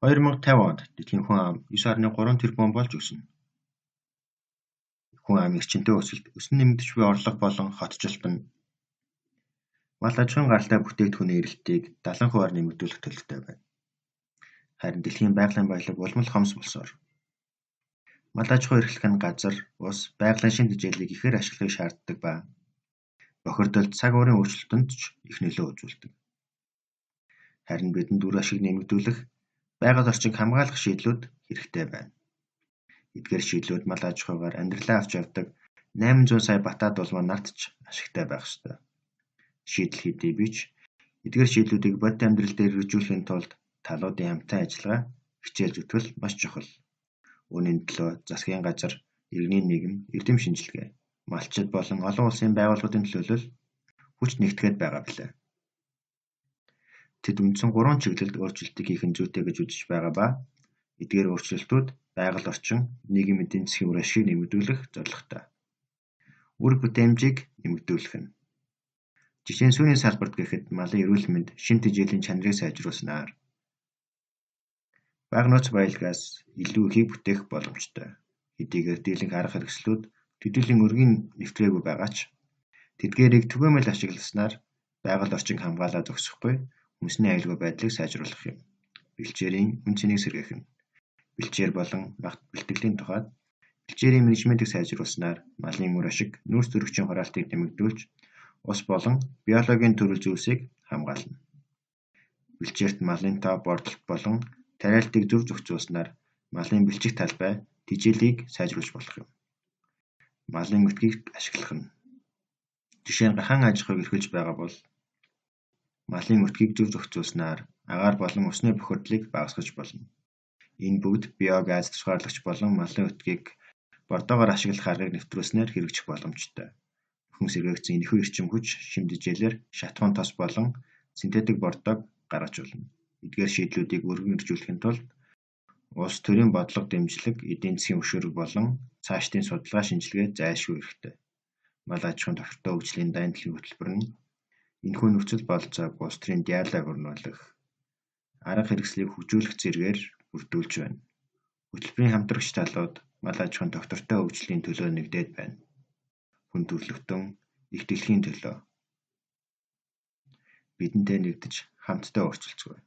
2050 онд дэлхийн хүн ам 9.3 тэрбум болж өснө. Хүн ам эрчимтэй өсөлт, өсөн нэмэгдэж буй орлого болон хотчлт нь мал аж ахуйн гаралтай бүтээгдэхүүний эрэлтийг 70%-аар нэмэгдүүлэх төлөвтэй байна. Харин дэлхийн байгалийн баялаг улмал хомс болсоор мал аж ахуй эрхлэх нь газар, ус, байгалийн шин тэжээллийг ихээр ашиглахыг шаарддаг ба бохирдолд цаг уурын өөрчлөлтөнд ч их нөлөө үзүүлдэг. Харин бидэнд үр ашиг нэмэгдүүлэх байгаль орчийг хамгаалах шийдлүүд хэрэгтэй байна. Эдгээр шийдлүүд мал аж ахуйгаар амьдралаа авч явдаг 800 сая батаад улмаа нарт ч ашигтай байх ёстой. Шийдэл хийдий бич эдгээр шийдлүүдийг бодит амьдрал дээр хэрэгжүүлэхийн тулд талуудын хамтан ажиллагаа, хичээл зүтгэл маш чухал. Үүний төлөө засгийн газар, иргэний нийгэм, эрдэм шинжилгээ, малчид болон олон улсын байгууллагуудын төлөөлөл хүч нэгтгэхэд байгаа билээ. Тэд үндсэн 3 чиглэлд өөрчлөлтийг хийх нь зүйтэй гэж үзэж байгаа ба эдгээр өөрчлөлтүүд байгаль орчин, нийгмийн эдийн засгийн үр ашгийг нэмэгдүүлэх зорилготой. Үр бүтээмжийг нэмэгдүүлэх нь. Жишээ нь сүүний салбарт гэхэд малын эрүүл мэнд, шин тэжээлийн чанарыг сайжруулснаар бага нууц баялагаас илүү ихийг бүтээх боломжтой. Хэдийгээр дийлэнх арга хэрэгслүүд төдийлөн өргөн нэвтрээгүй байгаа ч тэдгээрийг түгээмэл ашигласнаар байгаль орчийг хамгаалаад зогсохгүй хүнсний аюулгүй байдлыг сайжруулах юм. Бэлчээрийн үн цэнийг сэргээх нь. Бэлчээр болон багт бэлтгэлийн тухайд бэлчээрийн менежментийг сайжруулснаар малын үр ашиг, нүүрс төрөгчийн хураалтыг нэмэгдүүлж ус болон биологийн төрөл зүйлсийг хамгаална. Бэлчээрт малын тоо бордолт болон тариалтыг зөв зохицуулснаар малын бэлчих талбай, тэжээллийг сайжруулж болох юм. Малын өтгийг ашиглах нь. Жишээ нь гархан аж ахуйг эрхэлж байгаа бол малын өтгийг зөв зохицуулснаар агаар болон усны бохирдлыг багасгаж болно. Энэ бүгд биогаз тусгаарлагч болон малын өтгийг бордоогоор ашиглах аргыг нэвтрүүлснээр хэрэгжих боломжтой. Хүн сэргээгдсэн энэхүү эрчим хүч шимтгийлэлээр шатхуун тос болон синтетик бордоог гаргаж болно. Эдгээр шийдлүүдийг өргөн хэрэгжүүлэхийн тулд улс төрийн бодлого дэмжлэг, эдийн засгийн хөшүүрэг болон цаашдын судалгаа шинжилгээ зайлшгүй хэрэгтэй. Мал аж ахуйн тогтвортой хөгжлийн дайн дэлхийн хөтөлбөр нь энэхүү нөхцөл бололцоог улс төрийн диалог өрнүүлэх, арга хэрэгслийг хөгжүүлэх зэргээр бүрдүүлж байна. Хөтөлбөрийн хамтрагч талууд мал аж ахуйн тогтвортой хөгжлийн төлөө нэгдээд байна. Хүн төрөлхтөн их дэлхийн төлөө бидэнтэй нэгдэж хамтдаа өөрчлөлцгөө.